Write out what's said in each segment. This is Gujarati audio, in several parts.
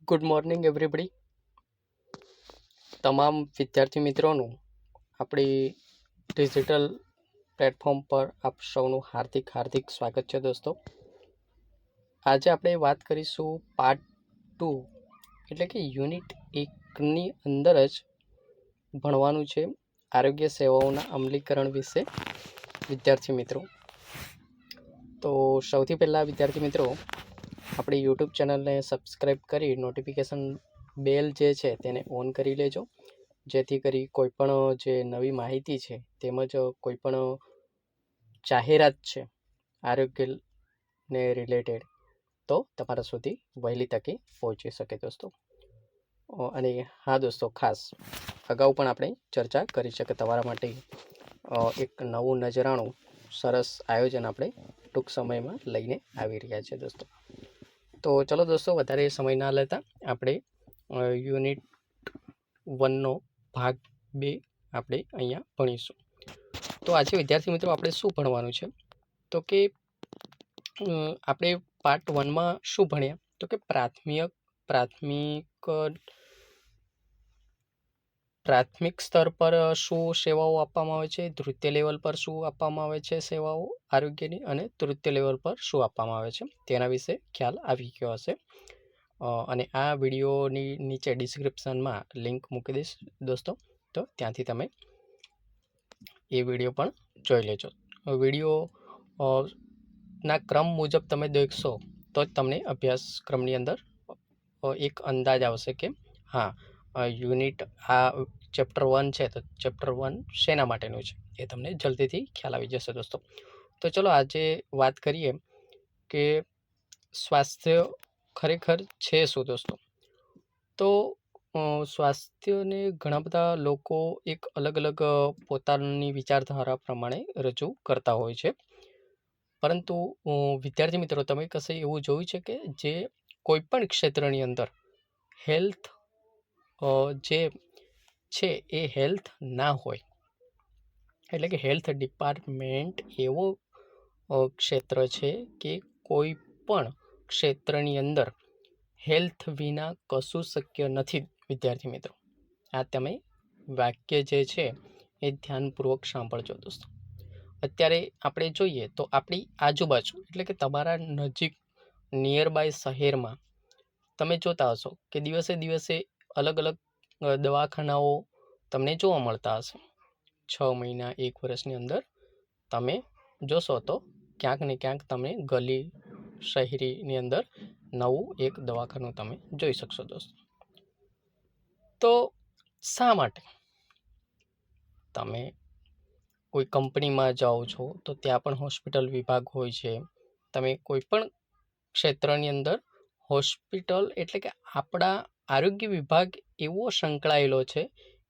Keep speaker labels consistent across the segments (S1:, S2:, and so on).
S1: Good morning everybody. તમામ વિદ્યાર્થી મિત્રોનું આપણી ડિજિટલ પ્લેટફોર્મ પર આપ સૌનું હાર્દિક સ્વાગત છે દોસ્તો. આજે આપણે વાત કરીશું પાર્ટ 2 એટલે કે યુનિટ 1ની અંદર જ ભણવાનું છે આરોગ્ય સેવાઓના અમલીકરણ વિશે વિદ્યાર્થી મિત્રો. તો સૌથી પહેલાં વિદ્યાર્થી મિત્રો આપણી યુટ્યુબ ચેનલને સબસ્ક્રાઈબ કરી નોટિફિકેશન બેલ જે છે તેને ઓન કરી લેજો, જેથી કરી કોઈપણ જે નવી માહિતી છે તેમજ કોઈપણ જાહેરાત છે આરોગ્યને રિલેટેડ તો તમારા સુધી વહેલી તકે પહોંચી શકે દોસ્તો. અને હા દોસ્તો, ખાસ અગાઉ પણ આપણે ચર્ચા કરી છે કે તમારા માટે એક નવું નજરાણું સરસ આયોજન આપણે ટૂંક સમયમાં લઈને આવી રહ્યા છે દોસ્તો. તો ચલો દોસ્તો, વધારે સમય ના લેતા આપણે યુનિટ 1નો ભાગ 2 આપણે અહીંયા ભણીશું. તો આજે વિદ્યાર્થી મિત્રો આપણે શું ભણવાનું છે તો કે આપણે પાર્ટ 1માં શું ભણ્યા તો કે પ્રાથમિક સ્તર પર શું સેવાઓ આપવામાં આવે છે, તૃતીય લેવલ પર શું આપવામાં આવે છે સેવાઓ આરોગ્યની, અને તૃતીય લેવલ પર શું આપવામાં આવે છે તેના વિશે ખ્યાલ આવી ગયો હશે. અને આ વિડીયોની નીચે ડિસ્ક્રિપ્શનમાં લિંક મૂકી દઈશ દોસ્તો, તો ત્યાંથી તમે એ વિડીયો પણ જોઈ લેજો. વિડીયો ના ક્રમ મુજબ તમે દેખશો તો જ તમને અભ્યાસક્રમની અંદર એક અંદાજ આવશે કે હા યુનિટ આ ચેપ્ટર 1 છે તો ચેપ્ટર 1 શેના માટેનું છે એ તમને જલ્દીથી ખ્યાલ આવી જશે દોસ્તો. તો ચલો આજે વાત કરીએ કે સ્વાસ્થ્ય ખરેખર છે શું દોસ્તો. તો સ્વાસ્થ્યને ઘણા બધા લોકો એક અલગ અલગ પોતાની વિચારધારા પ્રમાણે રજૂ કરતા હોય છે, પરંતુ વિદ્યાર્થી મિત્રો તમે કશે એવું જોયું છે કે જે કોઈ પણ ક્ષેત્રની અંદર હેલ્થ જે છે એ હેલ્થ ના હોય, એટલે કે હેલ્થ ડિપાર્ટમેન્ટ એવો ક્ષેત્ર છે કે કોઈ પણ ક્ષેત્રની અંદર હેલ્થ વિના કશું શક્ય નથી વિદ્યાર્થી મિત્રો. આ તમે વાક્ય જે છે એ ધ્યાનપૂર્વક સાંભળજો દોસ્તો. અત્યારે આપણે જોઈએ તો આપણી આજુબાજુ એટલે કે તમારા નજીક નિયર બાય શહેરમાં તમે જોતા હશો કે દિવસે દિવસે અલગ અલગ દવાખાનાઓ તમને જોવા મળતા હશે. 6 મહિના 1 વર્ષની અંદર તમે જોશો તો ક્યાંક ને ક્યાંક તમે ગલી શહેરીની અંદર નવું એક દવાખાનું તમે જોઈ શકશો દોસ્તો. તો શા માટે તમે કોઈ કંપનીમાં જાઓ છો તો ત્યાં પણ હોસ્પિટલ વિભાગ હોય છે. તમે કોઈ પણ ક્ષેત્રની અંદર હોસ્પિટલ એટલે કે આપણા આરોગ્ય વિભાગ એવો સંકળાયેલો છે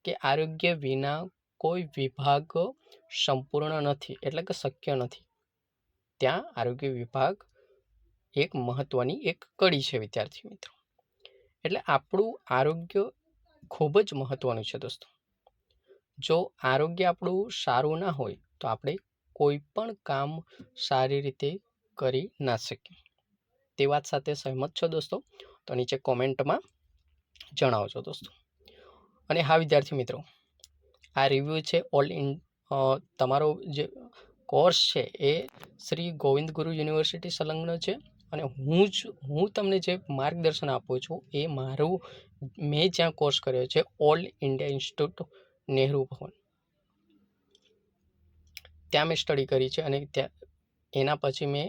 S1: કે આરોગ્ય વિના કોઈ વિભાગ સંપૂર્ણ નથી, એટલે કે શક્ય નથી. ત્યાં આરોગ્ય વિભાગ એક મહત્વની એક કડી છે વિદ્યાર્થી મિત્રો. એટલે આપણું આરોગ્ય ખૂબ જ મહત્વનું છે દોસ્તો. જો આરોગ્ય આપણું સારું ના હોય તો આપણે કોઈ પણ કામ સારી રીતે કરી ના શકીએ. તે વાત સાથે સહેમત છો દોસ્તો? તો નીચે કોમેન્ટમાં જણાવજો દોસ્તો. અને હા વિદ્યાર્થી મિત્રો, આ રિવ્યૂ છે તમારો જે કોર્સ છે એ શ્રી ગોવિંદ ગુરુ યુનિવર્સિટી સંલગ્ન છે, અને હું તમને જે માર્ગદર્શન આપું છું એ મેં જ્યાં કોર્સ કર્યો છે ઓલ ઇન્ડિયા ઇન્સ્ટિટ્યૂટ નહેરુ ભવન, ત્યાં મેં સ્ટડી કરી છે. અને એના પછી મેં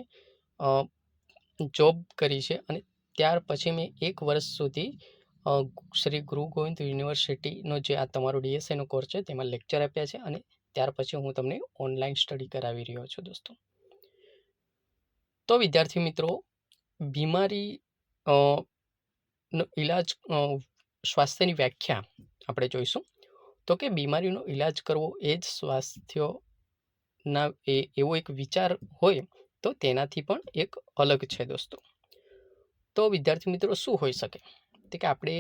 S1: જોબ કરી છે, અને ત્યાર પછી મેં 1 વર્ષ સુધી શ્રી ગુરુ ગોવિંદ યુનિવર્સિટીનો જે આ તમારો ડીએસએનો કોર્સ છે તેમાં લેક્ચર આપ્યા છે, અને ત્યાર પછી હું તમને ઓનલાઈન સ્ટડી કરાવી રહ્યો છું દોસ્તો. તો વિદ્યાર્થી મિત્રો, બીમારી નો ઈલાજ, સ્વાસ્થ્યની વ્યાખ્યા આપણે જોઈશું. તો કે બીમારીનો ઈલાજ કરવો એ જ સ્વાસ્થ્યના એવો એક વિચાર હોય તો તેનાથી પણ એક અલગ છે દોસ્તો. તો વિદ્યાર્થી મિત્રો શું હોઈ શકે તે કે આપણે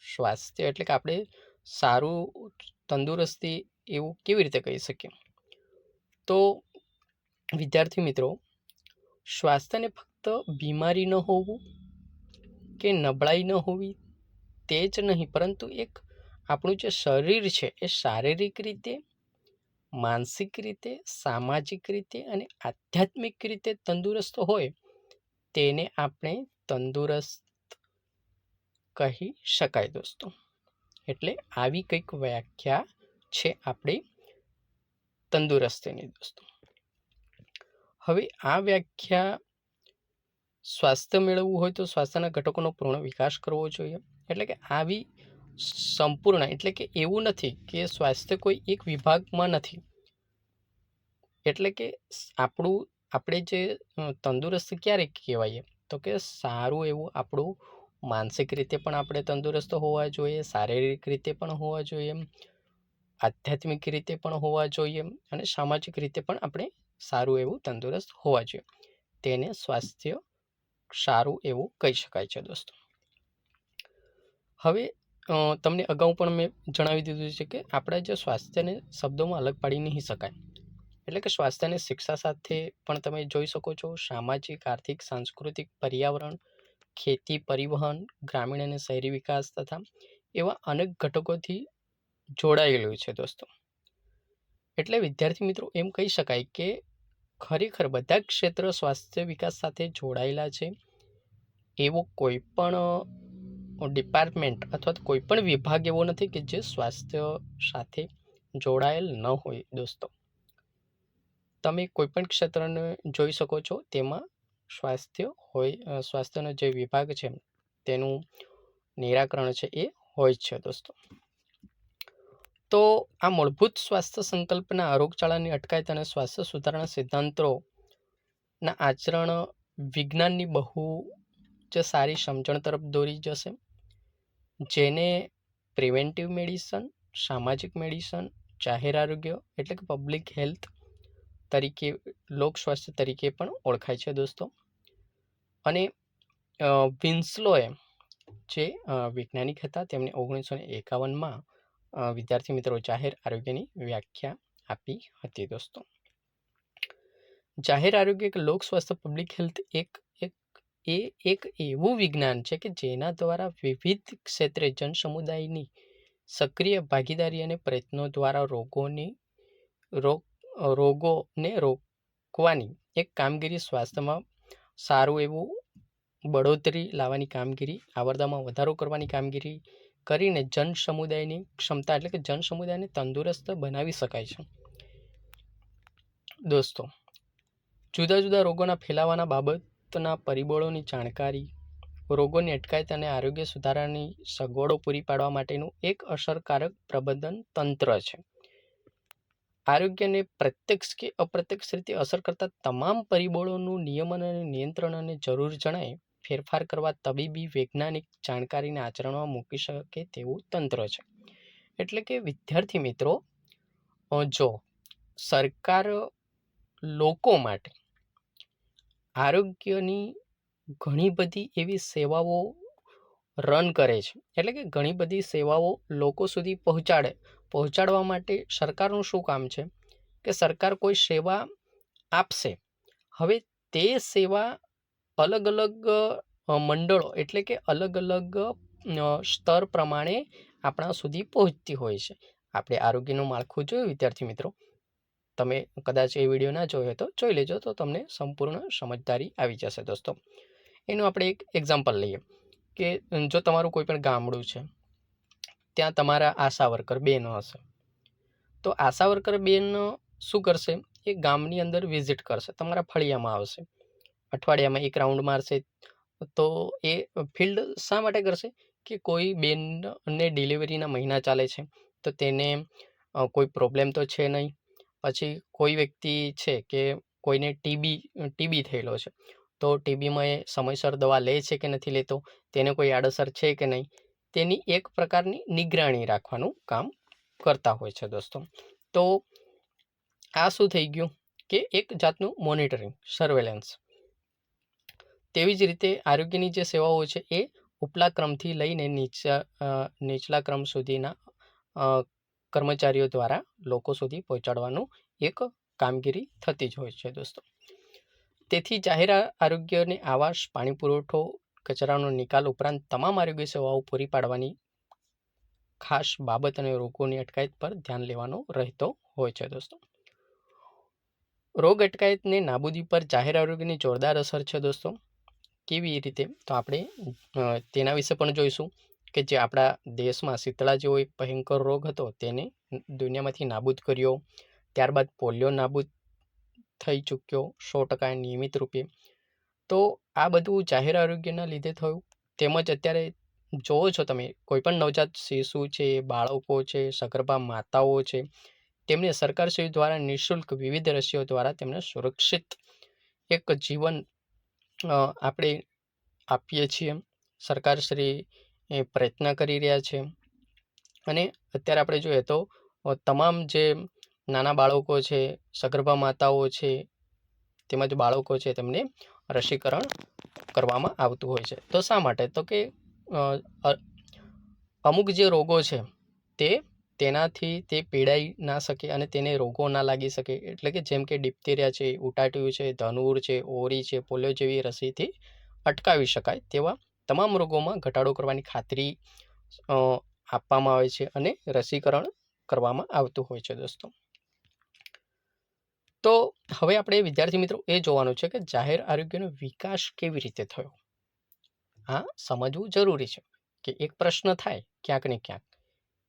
S1: સ્વાસ્થ્ય એટલે કે આપણે સારું તંદુરસ્તી એવું કેવી રીતે કહી શકીએ. તો વિદ્યાર્થી મિત્રો, સ્વાસ્થ્યને ફક્ત બીમારી ન હોવું કે નબળાઈ ન હોવી તે જ નહીં, પરંતુ એક આપણું જે શરીર છે એ શારીરિક રીતે, માનસિક રીતે, સામાજિક રીતે અને આધ્યાત્મિક રીતે તંદુરસ્ત હોય તેને આપણે તંદુરસ્ત કહી શકાય દોસ્તો. એટલે આવી કંઈક વ્યાખ્યા છે આપણી તંદુરસ્તીની દોસ્તો. હવે આ વ્યાખ્યા સ્વાસ્થ્ય મેળવવું હોય તો સ્વાસ્થ્યના ઘટકોનો પૂર્ણ વિકાસ કરવો જોઈએ. એટલે કે આવી સંપૂર્ણ, એટલે કે એવું નથી કે સ્વાસ્થ્ય કોઈ એક વિભાગમાં નથી. એટલે કે આપણે જે તંદુરસ્ત ક્યારે કહેવાય તો કે સારું એવું આપણું માનસિક રીતે પણ આપણે તંદુરસ્ત હોવા જોઈએ, શારીરિક રીતે પણ હોવા જોઈએ, આધ્યાત્મિક રીતે પણ હોવા જોઈએ અને સામાજિક રીતે પણ આપણે સારું એવું તંદુરસ્ત હોવા જોઈએ. તેને સ્વાસ્થ્ય સારું એવું કહી શકાય છે દોસ્તો. હવે તમને અગાઉ પણ મેં જણાવી દીધું છે કે આપણે જે સ્વાસ્થ્યને શબ્દોમાં અલગ પાડી નહીં શકાય. એટલે કે સ્વાસ્થ્યને શિક્ષા સાથે પણ તમે જોઈ શકો છો. સામાજિક, આર્થિક, સાંસ્કૃતિક, પર્યાવરણ, ખેતી, પરિવહન, ગ્રામીણ અને શહેરી વિકાસ તથા એવા અનેક ઘટકોથી જોડાયેલું છે દોસ્તો. એટલે વિદ્યાર્થી મિત્રો એમ કહી શકાય કે ખરેખર બધા ક્ષેત્ર સ્વાસ્થ્ય વિકાસ સાથે જોડાયેલા છે. એવો કોઈ પણ ડિપાર્ટમેન્ટ અથવા કોઈ પણ વિભાગ એવો નથી કે જે સ્વાસ્થ્ય સાથે જોડાયેલ ન હોય દોસ્તો. તમે કોઈ પણ ક્ષેત્રને જોઈ શકો છો, તેમાં સ્વાસ્થ્ય હોય, સ્વાસ્થ્યનો જે વિભાગ છે તેનું નિરાકરણ છે એ હોય છે દોસ્તો. તો આ મૂળભૂત સ્વાસ્થ્ય સંકલ્પના રોગચાળાની અટકાયત અને સ્વાસ્થ્ય સુધારણા સિદ્ધાંતોના આચરણ વિજ્ઞાનની બહુ જ સારી સમજણ તરફ દોરી જશે, જેને પ્રિવેન્ટિવ મેડિસન, સામાજિક મેડિસન, જાહેર આરોગ્ય એટલે કે પબ્લિક હેલ્થ તરીકે, લોક સ્વાસ્થ્ય તરીકે પણ ઓળખાય છે દોસ્તો. અને વિન્સલોએ જે વૈજ્ઞાનિક હતા તેમણે 1951માં વિદ્યાર્થી મિત્રો જાહેર આરોગ્યની વ્યાખ્યા આપી હતી દોસ્તો. જાહેર આરોગ્ય કે લોક સ્વાસ્થ્ય, પબ્લિક હેલ્થ એક એવું વિજ્ઞાન છે કે જેના દ્વારા વિવિધ ક્ષેત્રે જનસમુદાયની સક્રિય ભાગીદારી અને પ્રયત્નો દ્વારા રોગોને રોકવાની એક કામગીરી, સ્વાસ્થ્યમાં સારું એવું બઢોતરી લાવવાની કામગીરી, આવરદામાં વધારો કરવાની કામગીરી કરીને જન સમુદાયની ક્ષમતા એટલે કે જન સમુદાયને તંદુરસ્ત બનાવી શકાય છે દોસ્તો. જુદા જુદા રોગોના ફેલાવાના બાબતના પરિબળોની જાણકારી, રોગોની અટકાયત અને આરોગ્ય સુધારાની સગવડો પૂરી પાડવા માટેનું એક અસરકારક પ્રબંધન તંત્ર છે. આરોગ્યને પ્રત્યક્ષ કે અપ્રત્યક્ષ રીતે અસર કરતા તમામ પરિબળોનું નિયમન અને નિયંત્રણ અને જરૂર જણાય ફેરફાર કરવા તબીબી વૈજ્ઞાનિક જાણકારીને આચરણમાં મૂકી શકે તેવું તંત્ર છે. એટલે કે વિદ્યાર્થી મિત્રો, જો સરકાર લોકો માટે આરોગ્યની ઘણી બધી એવી સેવાઓ રન કરે છે, એટલે કે ઘણી બધી સેવાઓ લોકો સુધી પહોંચાડવા માટે સરકારનું શું કામ છે કે સરકાર કોઈ સેવા આપશે. હવે તે સેવા અલગ અલગ મંડળો એટલે કે અલગ અલગ સ્તર પ્રમાણે આપણા સુધી પહોંચતી હોય છે. આપણે આરોગ્યનું માળખું જોયું વિદ્યાર્થી મિત્રો, તમે કદાચ એ વિડીયો ના જોયો તો જોઈ લેજો, તો તમને સંપૂર્ણ સમજદારી આવી જશે દોસ્તો. એનું આપણે એક એક્ઝામ્પલ લઈએ કે જો તમારું કોઈ પણ ગામડું છે, ત્યાં તમારા આશા વર્કર બેન હશે, તો આશા વર્કર બેન શું કરશે, એ ગામની અંદર વિઝિટ કરશે, તમારા ફળિયામાં આવશે, અઠવાડિયામાં એક રાઉન્ડ મારશે. તો એ ફિલ્ડ શા માટે કરશે કે કોઈ બેનને ડિલિવરીના મહિના ચાલે છે, તો તેને કોઈ પ્રોબ્લેમ તો છે નહીં. પછી કોઈ વ્યક્તિ છે કે કોઈને ટીબી થયેલો છે, તો ટીબીમાં એ સમયસર દવા લે છે કે નથી લેતો, તેને કોઈ આડઅસર છે કે નહીં, તેની એક પ્રકારની નિગરાણી રાખવાનું કામ કરતા હોય છે દોસ્તો. તો આ શું થઈ ગયું કે એક જાતનું મોનિટરિંગ, સર્વેલન્સ. તેવી જ રીતે આરોગ્યની જે સેવાઓ છે એ ઉપલા ક્રમથી લઈને નીચલા ક્રમ સુધીના કર્મચારીઓ દ્વારા લોકો સુધી પહોંચાડવાનું એક કામગીરી થતી જ હોય છે દોસ્તો. તેથી જાહેર આરોગ્યને આવાસ, પાણી પુરવઠો, કચરાનો નિકાલ ઉપરાંત તમામ આરોગ્ય સેવાઓ પૂરી પાડવાની ખાસ બાબત અને રોગોની અટકાયત પર ધ્યાન લેવાનો રહેતો હોય છે દોસ્તો. રોગ અટકાયતને નાબૂદી પર જાહેર આરોગ્યની જોરદાર અસર છે દોસ્તો. કેવી રીતે? તો આપણે તેના વિશે પણ જોઈશું કે જે આપણા દેશમાં શીતળા જેવો એક ભયંકર રોગ હતો તેને દુનિયામાંથી નાબૂદ કર્યો. ત્યારબાદ પોલિયો નાબૂદ થઈ ચૂક્યો 100% નિયમિત રૂપે. તો આ બધું જાહેર આરોગ્યના લીધે થયું. તેમજ અત્યારે જોવો છો તમે કોઈ પણ નવજાત શિશુ છે, બાળકો છે, સગર્ભા માતાઓ છે, તેમને સરકારશ્રી દ્વારા નિઃશુલ્ક વિવિધ રસીઓ દ્વારા તેમને સુરક્ષિત એક જીવન આપણે આપીએ છીએ. સરકારશ્રી એ પ્રયત્ન કરી રહ્યા છે. અને અત્યારે આપણે જોઈએ તો તમામ જે નાના બાળકો છે, સગર્ભા માતાઓ છે, તેમજ બાળકો છે તેમને રસીકરણ કરવામાં આવતું હોય છે. તો શા માટે? તો કે અમુક જે રોગો છે તેનાથી તે પીડાઈ ના શકે અને તેને રોગો ના લાગી શકે. એટલે કે જેમ કે ડિપ્થેરિયા છે, ઉટાટ્યું છે, ધનુર છે, ઓરી છે, પોલિયો જેવી રસીથી અટકાવી શકાય તેવા તમામ રોગોમાં ઘટાડો કરવાની ખાતરી આપવામાં આવે છે અને રસીકરણ કરવામાં આવતું હોય છે દોસ્તો. તો હવે આપણે વિદ્યાર્થી મિત્રો એ જોવાનું છે કે જાહેર આરોગ્યનો વિકાસ કેવી રીતે થયો. આ સમજવું જરૂરી છે કે એક પ્રશ્ન થાય ક્યાંક ને ક્યાંક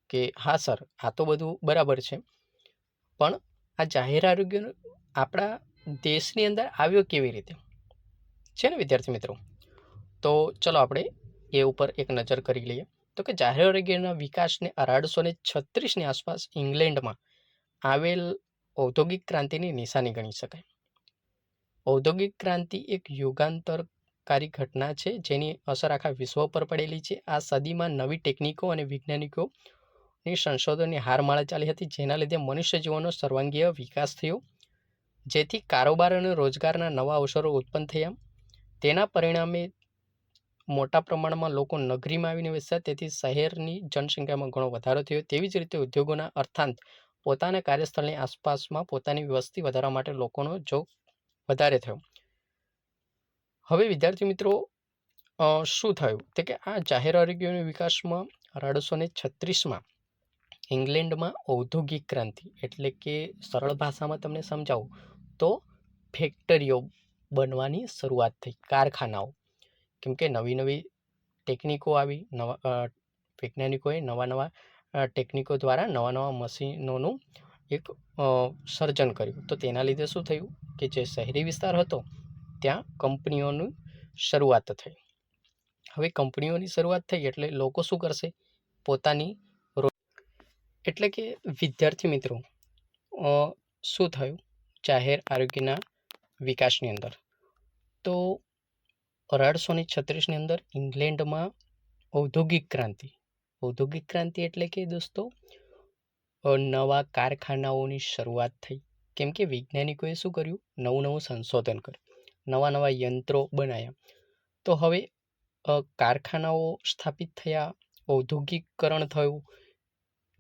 S1: કે હા સર આ તો બધું બરાબર છે, પણ આ જાહેર આરોગ્ય આપણા દેશની અંદર આવ્યો કેવી રીતે છે ને વિદ્યાર્થી મિત્રો? તો ચલો આપણે એ ઉપર એક નજર કરી લઈએ. તો કે જાહેર આરોગ્યના વિકાસને 1836ની આસપાસ ઇંગ્લેન્ડમાં આવેલ ઔદ્યોગિક ક્રાંતિની નિશાની ગણી શકાય. ઔદ્યોગિક ક્રાંતિ એક યુગાંતરકારી ઘટના છે જેની અસર આખા વિશ્વ પર પડેલી છે. આ સદીમાં નવી ટેકનિકો અને વૈજ્ઞાનિકોની સંશોધનની હારમાળા ચાલી હતી, જેના લીધે મનુષ્ય જીવનનો સર્વાંગીય વિકાસ થયો, જેથી કારોબાર અને રોજગારના નવા અવસરો ઉત્પન્ન થયા. તેના પરિણામે મોટા પ્રમાણમાં લોકો નગરીમાં આવીને વસ્યા, તેથી શહેરની જનસંખ્યામાં ઘણો વધારો થયો. તેવી જ રીતે ઉદ્યોગોના અર્થાંત પોતાના કાર્યસ્થળની આસપાસમાં પોતાની વસ્તી વધારવા માટે લોકોનો જોગ વધારે થયો. હવે વિદ્યાર્થી મિત્રો શું થયું? તો કે આ જાહેર આરોગ્યના વિકાસમાં 1836માં ઇંગ્લેન્ડમાં ઔદ્યોગિક ક્રાંતિ એટલે કે સરળ ભાષામાં તમને સમજાવું તો ફેક્ટરીઓ બનવાની શરૂઆત થઈ, કારખાનાઓ. કેમ કે નવી નવી ટેકનિકો આવી, વૈજ્ઞાનિકોએ નવા ટેકનિકો દ્વારા નવા મશીનોનું એક સર્જન કર્યું. તો તેના લીધે શું થયું કે જે શહેરી વિસ્તાર હતો ત્યાં કંપનીઓની શરૂઆત થઈ. હવે કંપનીઓની શરૂઆત થઈ એટલે લોકો શું કરશે? પોતાની એટલે કે વિદ્યાર્થી મિત્રો શું થયું જાહેર આરોગ્યના વિકાસની અંદર? તો 1836ની અંદર ઇંગ્લેન્ડમાં ઔદ્યોગિક ક્રાંતિ એટલે કે દોસ્તો નવા કારખાનાઓની શરૂઆત થઈ. કેમ કે વૈજ્ઞાનિકોએ શું કર્યું? નવું સંશોધન કર્યું, નવા યંત્રો બનાવ્યા. તો હવે કારખાનાઓ સ્થાપિત થયા, ઔદ્યોગિકરણ થયું.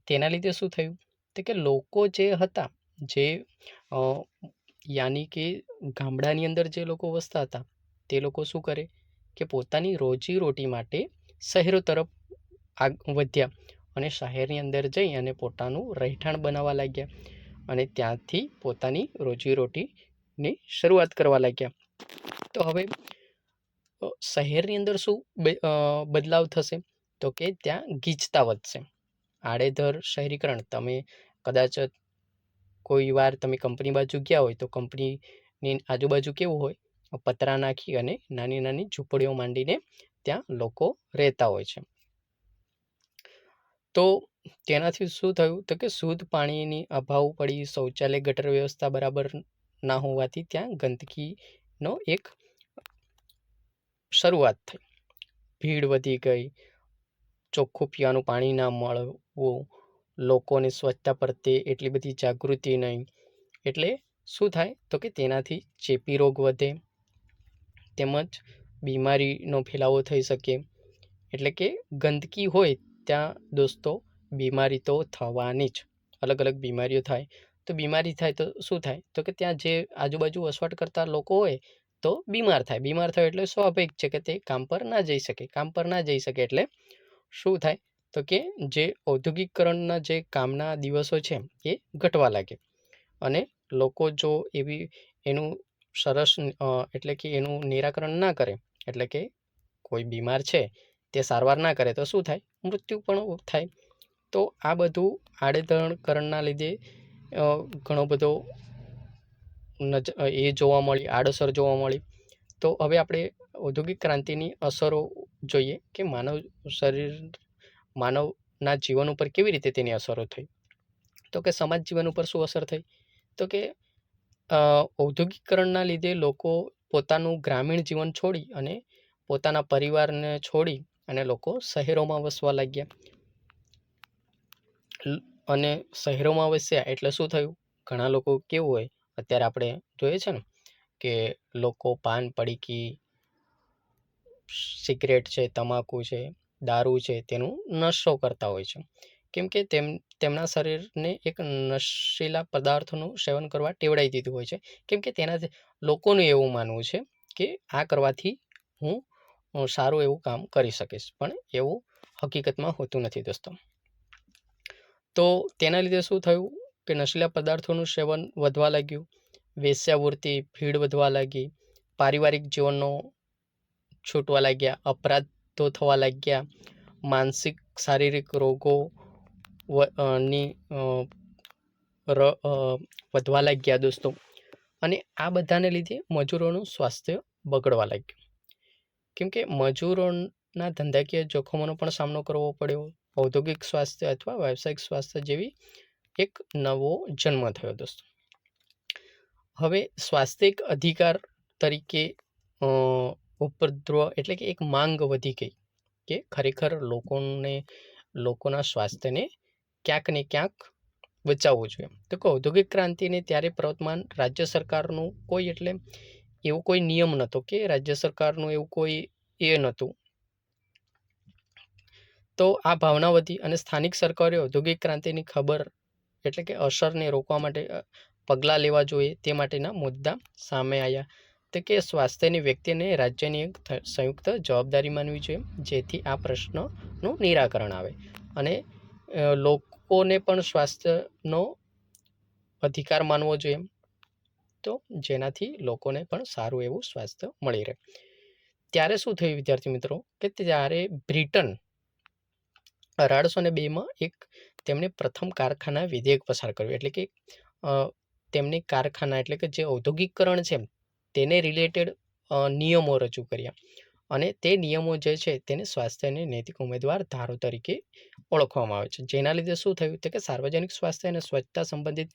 S1: તેના લીધે શું થયું? તો કે લોકો જે હતા, જે યાની કે ગામડાની અંદર જે લોકો વસતા હતા તે લોકો શું કરે કે પોતાની રોજીરોટી માટે શહેરો તરફ વધ્યા અને શહેરની અંદર જઈ અને પોતાનું રહેઠાણ બનાવવા લાગ્યા અને ત્યાંથી પોતાની રોજીરોટીની શરૂઆત કરવા લાગ્યા. તો હવે શહેરની અંદર શું બદલાવ થશે? તો કે ત્યાં ગીચતા વધશે. આડેધડ શહેરીકરણ. તમે કદાચ કોઈ વાર તમે કંપની બાજુ ગયા હોય તો કંપનીની આજુબાજુ કેવું હોય? પતરા નાખી અને નાની નાની ઝૂંપડીઓ માંડીને ત્યાં લોકો રહેતા હોય છે. તો તેનાથી શું થયું? તો કે શુદ્ધ પાણીની અભાવ પડી, શૌચાલય ગટર વ્યવસ્થા બરાબર ના હોવાથી ત્યાં ગંદકીનો એક શરૂઆત થઈ, ભીડ વધી ગઈ, ચોખ્ખું પીવાનું પાણી ના મળવું, લોકોને સ્વચ્છતા પ્રત્યે એટલી બધી જાગૃતિ નહીં. એટલે શું થાય? તો કે તેનાથી ચેપી રોગ વધે તેમજ બીમારીનો ફેલાવો થઈ શકે. એટલે કે ગંદકી હોય ત્યાં દોસ્તો બીમારી તો થવાની જ, અલગ અલગ બીમારીઓ થાય. તો બીમારી થાય તો શું થાય? તો કે ત્યાં જે આજુબાજુ વસવાટ કરતા લોકો હોય તો બીમાર થાય એટલે સ્વાભાવિક છે કે તે કામ પર ના જઈ શકે એટલે શું થાય તો કે જે ઔદ્યોગિકરણના જે કામના દિવસો છે એ ઘટવા લાગે અને લોકો જો એનું સરસ એટલે કે એનું નિરાકરણ ના કરે, એટલે કે કોઈ બીમાર છે તે સારવાર ના કરે તો શું થાય, મૃત્યુ પણ થાય. તો આ બધું આડેધડકરણના લીધે ઘણો બધો આડઅસર જોવા મળી. તો હવે આપણે ઔદ્યોગિક ક્રાંતિની અસરો જોઈએ કે માનવના જીવન ઉપર કેવી રીતે તેની અસરો થઈ. તો કે સમાજ જીવન ઉપર શું અસર થઈ, તો કે ઔદ્યોગિકરણના લીધે લોકો પોતાનું ગ્રામીણ જીવન છોડી અને પોતાના પરિવારને છોડી અને લોકો શહેરોમાં વસવા લાગ્યા. અને શહેરોમાં વસ્યા એટલે શું થયું, ઘણા લોકો કેવું હોય, અત્યારે આપણે જોઈએ છે ને કે લોકો પાન પડીકી, સિગરેટ છે, તમાકુ છે, દારૂ છે, તેનું નશો કરતા હોય છે. કેમ કે તેમના શરીરને એક નશીલા પદાર્થોનું સેવન કરવા ટેવડાવી દીધું હોય છે. કેમ કે તેનાથી લોકોનું એવું માનવું છે કે આ કરવાથી હું સારું એવું કામ કરી શકીશ, પણ એવું હકીકતમાં હોતું નથી દોસ્તો. તો તેના લીધે શું થયું કે નશીલા પદાર્થોનું સેવન વધવા લાગ્યું, વેશ્યાવૃત્તિ, ભીડ વધવા લાગી, પારિવારિક જીવનનો છૂટવા લાગ્યા, અપરાધો થવા લાગ્યા, માનસિક શારીરિક રોગો વધવા લાગ્યા દોસ્તો. અને આ બધાને લીધે મજૂરોનું સ્વાસ્થ્ય બગડવા લાગ્યું. કેમ કે મજૂરોના ધંધાકીય જોખમોનો પણ સામનો કરવો પડ્યો. ઔદ્યોગિક સ્વાસ્થ્ય અથવા વ્યાવસાયિક સ્વાસ્થ્ય જેવી એક નવો જન્મ થયો દોસ્તો. હવે સ્વાસ્થ્ય એક અધિકાર તરીકે ઉપદ્રવ એટલે કે એક માંગ વધી ગઈ કે ખરેખર લોકોના સ્વાસ્થ્યને ક્યાંક ને ક્યાંક બચાવવું જોઈએ. તો કે ઔદ્યોગિક ક્રાંતિને ત્યારે પ્રવર્તમાન રાજ્ય સરકારનું એવો કોઈ નિયમ નહોતો કે રાજ્ય સરકારનું એવું કોઈ નહોતું. તો આ ભાવના વધી અને સ્થાનિક સરકારે ઔદ્યોગિક ક્રાંતિની ખબર એટલે કે અસરને રોકવા માટે પગલાં લેવા જોઈએ તે માટેના મુદ્દા સામે આવ્યા. તો કે સ્વાસ્થ્યની વ્યક્તિને રાજ્યની એક સંયુક્ત જવાબદારી માનવી જોઈએ, જેથી આ પ્રશ્નનું નિરાકરણ આવે અને લોકોને પણ સ્વાસ્થ્યનો અધિકાર માનવો જોઈએ, તો જેનાથી લોકોને પણ સારું એવું સ્વાસ્થ્ય મળી રહે. ત્યારે શું થયું વિદ્યાર્થી મિત્રો કે ત્યારે બ્રિટન 1802માં તેમણે પ્રથમ કારખાના વિધેયક પસાર કર્યું. એટલે કે તેમની કારખાના એટલે કે જે ઔદ્યોગિકરણ છે તેને રિલેટેડ નિયમો રજૂ કર્યા અને તે નિયમો જે છે તેને સ્વાસ્થ્ય અને નૈતિક ઉમેદવાર ધારો તરીકે ઓળખવામાં આવે છે. જેના લીધે શું થયું કે સાર્વજનિક સ્વાસ્થ્ય અને સ્વચ્છતા સંબંધિત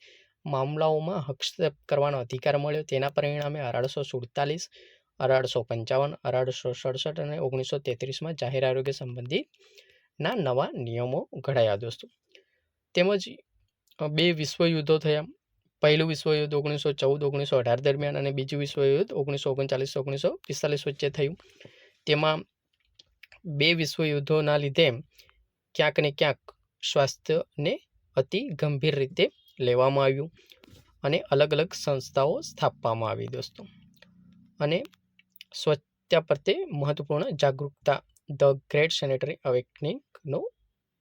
S1: મામલાઓમાં હસ્તક્ષેપ કરવાનો અધિકાર મળ્યો. તેના પરિણામે 1847, 1855, 1867 અને 1933માં જાહેર આરોગ્ય સંબંધીના નવા નિયમો ઘડાયા દોસ્તો. તેમજ 2 વિશ્વયુદ્ધો થયા. પહેલું વિશ્વયુદ્ધ 1914-1918 દરમિયાન અને બીજું વિશ્વયુદ્ધ 1939-1945 વચ્ચે થયું. તેમાં 2 વિશ્વયુદ્ધોના લીધે ક્યાંક ને ક્યાંક સ્વાસ્થ્યને અતિ ગંભીર રીતે લેવામાં આવ્યું અને અલગ અલગ સંસ્થાઓ સ્થાપવામાં આવી દોસ્તો. અને સ્વચ્છતા પ્રત્યે મહત્વપૂર્ણ જાગૃતતા ધ ગ્રેટ સેનેટરી અવેકનિંગનો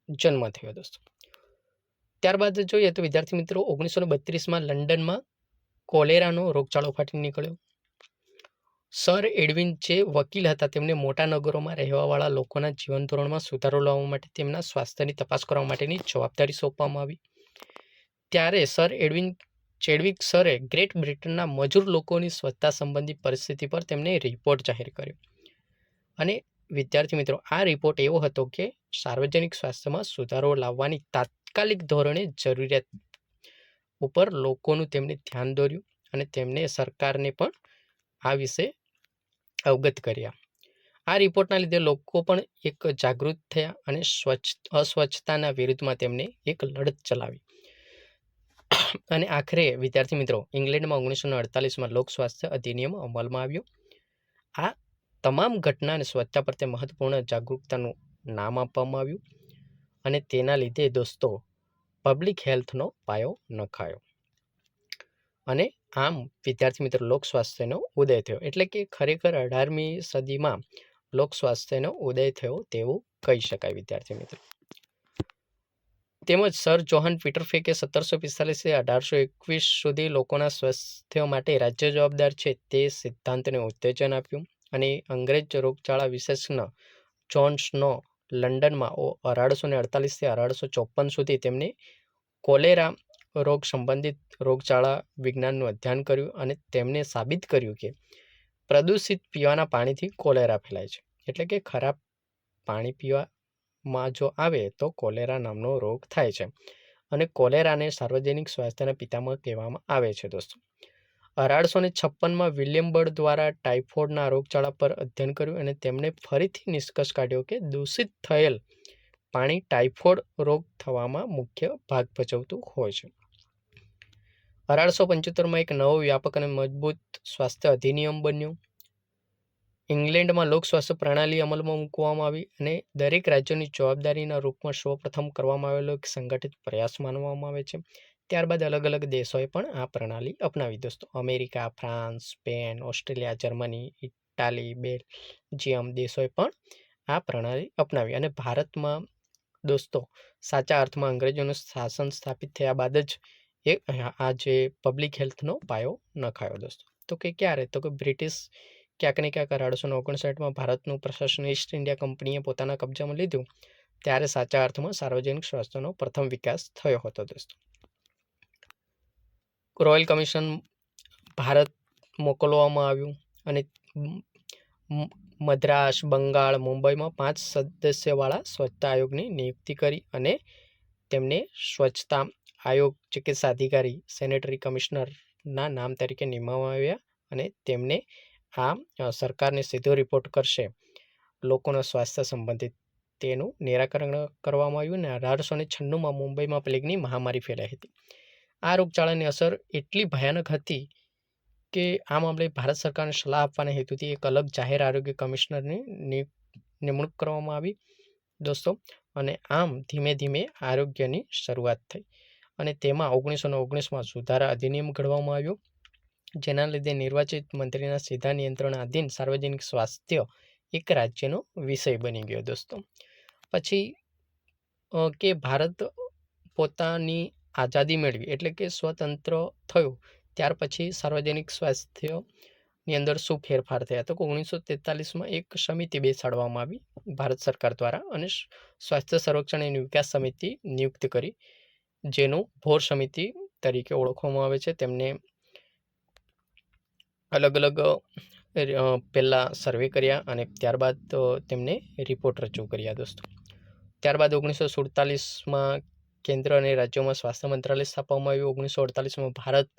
S1: જન્મ થયો દોસ્તો. ત્યારબાદ જોઈએ તો વિદ્યાર્થી મિત્રો 1932માં લંડનમાં કોલેરાનો રોગચાળો ફાટી નીકળ્યો. સર એડવિન જે વકીલ હતા તેમને મોટા નગરોમાં રહેવાવાળા લોકોના જીવન ધોરણમાં સુધારો લાવવા માટે તેમના સ્વાસ્થ્યની તપાસ કરવા માટેની જવાબદારી સોંપવામાં આવી. ત્યારે સર ચેડવિક સરે ગ્રેટ બ્રિટનના મજૂર લોકોની સ્વચ્છતા સંબંધી પરિસ્થિતિ પર તેમને રિપોર્ટ જાહેર કર્યો. અને વિદ્યાર્થી મિત્રો આ રિપોર્ટ એવો હતો કે સાર્વજનિક સ્વાસ્થ્યમાં સુધારો લાવવાની તાત્કાલિક ધોરણે જરૂરિયાત ઉપર લોકોનું તેમને ધ્યાન દોર્યું અને તેમને સરકારને પણ આ વિશે અવગત કર્યા. આ રિપોર્ટના લીધે લોકો પણ એક જાગૃત થયા અને અસ્વચ્છતાના વિરુદ્ધમાં તેમને એક લડત ચલાવી. અને આખરે વિદ્યાર્થી મિત્રો ઇંગ્લેન્ડમાં 1948માં લોક સ્વાસ્થ્ય અધિનિયમ અમલમાં આવ્યો. આ તમામ ઘટના અને સ્વચ્છતા પ્રત્યે મહત્વપૂર્ણ જાગૃતતાનું નામ આપવામાં આવ્યું અને તેના લીધે દોસ્તો પબ્લિક હેલ્થનો પાયો નખાયો અને આમ વિદ્યાર્થી મિત્રો લોક સ્વાસ્થ્યનો ઉદય થયો, એટલે કે ખરેખર 18મી સદીમાં લોક સ્વાસ્થ્યનો ઉદય થયો તેવું કહી શકાય વિદ્યાર્થી મિત્રો. તેમજ સર જોહન પીટરફેકે 1745 થી 1821 સુધી લોકોના સ્વાસ્થ્ય માટે રાજ્ય જવાબદાર છે તે સિદ્ધાંતને ઉત્તેજન આપ્યું અને અંગ્રેજ રોગચાળા વિશેષજ્ઞ જ્હોન સ્નો લંડનમાં 1848 થી 1854 સુધી તેમને કોલેરા રોગ સંબંધિત રોગચાળા વિજ્ઞાનનું અધ્યયન કર્યું અને તેમને સાબિત કર્યું કે પ્રદૂષિત પીવાના પાણીથી કોલેરા ફેલાય છે, એટલે કે ખરાબ પાણી પીવામાં જો આવે તો કોલેરા નામનો રોગ થાય છે અને કોલેરાને સાર્વજનિક સ્વાસ્થ્યના પિતામહ કહેવામાં આવે છે દોસ્તો. 1856માં વિલિયમ બર્ડ દ્વારા ટાઇફોઇડના રોગચાળા પર અધ્યયન કર્યું અને તેમણે ફરીથી નિષ્કર્ષ કાઢ્યો કે દૂષિત થયેલ પાણી ટાઇફોઇડ રોગ થવામાં મુખ્ય ભાગ ભજવતું હોય છે. 1875માં એક નવો વ્યાપક અને મજબૂત સ્વાસ્થ્ય અધિનિયમ બન્યો. ઇંગ્લેન્ડમાં લોક સ્વાસ્થ્ય પ્રણાલી અમલમાં મૂકવામાં આવી અને દરેક રાજ્યોની જવાબદારીના રૂપમાં સૌપ્રથમ કરવામાં આવેલો એક સંગઠિત પ્રયાસ માનવામાં આવે છે. ત્યારબાદ અલગ અલગ દેશોએ પણ આ પ્રણાલી અપનાવી દોસ્તો. America, France, Spain, Australia, Germany, Italy, Belgium દેશોએ પણ આ પ્રણાલી અપનાવી અને ભારતમાં દોસ્તો સાચા અર્થમાં અંગ્રેજોનું શાસન સ્થાપિત થયા બાદ જ આ જે પબ્લિક હેલ્થનો પાયો નખાયો દોસ્તો. તો કે ક્યારે, તો કે બ્રિટિશ ક્યાંક ને ક્યાંક 1859માં ભારતનું પ્રશાસન ઈસ્ટ ઇન્ડિયા કંપનીએ પોતાના કબજામાં લીધું ત્યારે સાચા અર્થમાં સાર્વજનિક સ્વાસ્થ્યનો પ્રથમ વિકાસ થયો હતો દોસ્તો. રોયલ કમિશન ભારત મોકલવામાં આવ્યું અને મદ્રાસ, બંગાળ, મુંબઈમાં 5 સદસ્યવાળા સ્વચ્છતા આયોગની નિયુક્તિ કરી અને તેમને સ્વચ્છતા આયોગ ચિકિત્સા અધિકારી સેનેટરી કમિશનરના નામ તરીકે નિમવામાં આવ્યા અને તેમને આ સરકારને સીધો રિપોર્ટ કરશે લોકોના સ્વાસ્થ્ય સંબંધિત તેનું નિરાકરણ કરવામાં આવ્યું અને 1896માં મુંબઈમાં પ્લેગની મહામારી ફેલાઈ હતી. આ રોગચાળાની અસર એટલી ભયાનક હતી કે આ મામલે ભારત સરકારને સલાહ આપવાના હેતુથી એક અલગ જાહેર આરોગ્ય કમિશનરની નિમણૂક કરવામાં આવી દોસ્તો અને આમ ધીમે ધીમે આરોગ્યની શરૂઆત થઈ અને તેમાં 1919માં સુધારા અધિનિયમ ઘડવામાં આવ્યો, જેના લીધે નિર્વાચિત મંત્રીના સીધા નિયંત્રણ આધીન સાર્વજનિક સ્વાસ્થ્ય એક રાજ્યનો વિષય બની ગયો દોસ્તો. પછી કે ભારત પોતાની આઝાદી મેળવી એટલે કે સ્વતંત્ર થયું ત્યાર પછી સાર્વજનિક સ્વાસ્થ્યની અંદર શું ફેરફાર થયા, તો 1943માં એક સમિતિ બેસાડવામાં આવી ભારત સરકાર દ્વારા અને સ્વાસ્થ્ય સંરક્ષણ અને વિકાસ સમિતિ નિયુક્ત કરી, જેનું ભોર સમિતિ તરીકે ઓળખવામાં આવે છે. તેમને અલગ અલગ પહેલાં સર્વે કર્યા અને ત્યારબાદ તેમને રિપોર્ટ રજૂ કર્યા દોસ્તો. ત્યારબાદ 1947માં કેન્દ્ર અને રાજ્યોમાં સ્વાસ્થ્ય મંત્રાલય સ્થાપવામાં આવ્યું. 1948માં ભારત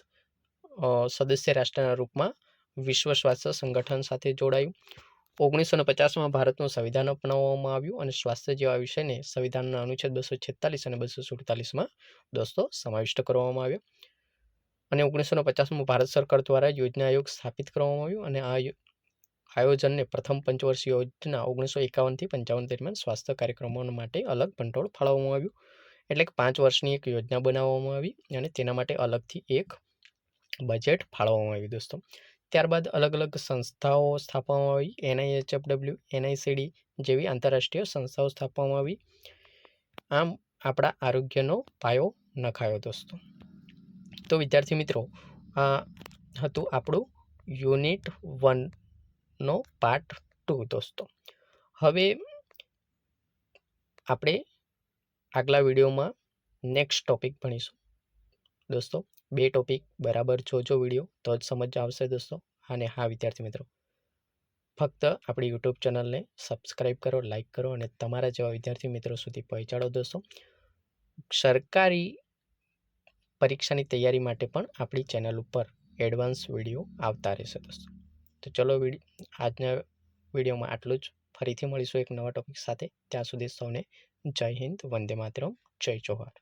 S1: સદસ્ય રાષ્ટ્રના રૂપમાં વિશ્વ સ્વાસ્થ્ય સંગઠન સાથે જોડાયું. 1950માં ભારતનું સંવિધાન અપનાવવામાં આવ્યું અને સ્વાસ્થ્ય જેવા વિષયને સંવિધાનના અનુચ્છેદ 246 અને 247માં દોસ્તો સમાવિષ્ટ કરવામાં આવ્યો અને 1950માં ભારત સરકાર દ્વારા યોજના આયોગ સ્થાપિત કરવામાં આવ્યું અને આ આયોજનને પ્રથમ પંચવર્ષીય યોજના 1951થી 55 દરમિયાન સ્વાસ્થ્ય કાર્યક્રમો માટે અલગ ભંડોળ ફાળવવામાં આવ્યું, એટલે કે 5 વર્ષની એક યોજના બનાવવામાં આવી અને તેના માટે અલગથી એક બજેટ ફાળવવામાં આવ્યું દોસ્તો. ત્યારબાદ અલગ અલગ સંસ્થાઓ સ્થાપવામાં આવી, NIHFW, NICD જેવી આંતરરાષ્ટ્રીય સંસ્થાઓ સ્થાપવામાં આવી. આમ આપણા આરોગ્યનો પાયો નખાયો દોસ્તો. તો વિદ્યાર્થી મિત્રો આ હતું આપણું યુનિટ 1નો પાર્ટ 2 દોસ્તો. હવે આપણે આગલા વિડીયોમાં નેક્સ્ટ ટોપિક ભણીશું દોસ્તો. 2 ટોપિક બરાબર જોજો વિડીયો તો જ સમજ આવશે દોસ્તો. અને હા વિદ્યાર્થી મિત્રો, ફક્ત આપણી યુટ્યુબ ચેનલને સબસ્ક્રાઈબ કરો, લાઈક કરો અને તમારા જેવા વિદ્યાર્થી મિત્રો સુધી પહોંચાડો દોસ્તો. સરકારી પરીક્ષાની તૈયારી માટે પણ આપણી ચેનલ ઉપર એડવાન્સ વિડીયો આવતા રહેશે દોસ્તો. તો ચલો આજના વિડીયોમાં આટલું જ. ફરીથી મળીશું એક નવા ટોપિક સાથે. ત્યાં સુધી સૌને જય હિન્દ, વંદે માતરમ, જય જોહાર.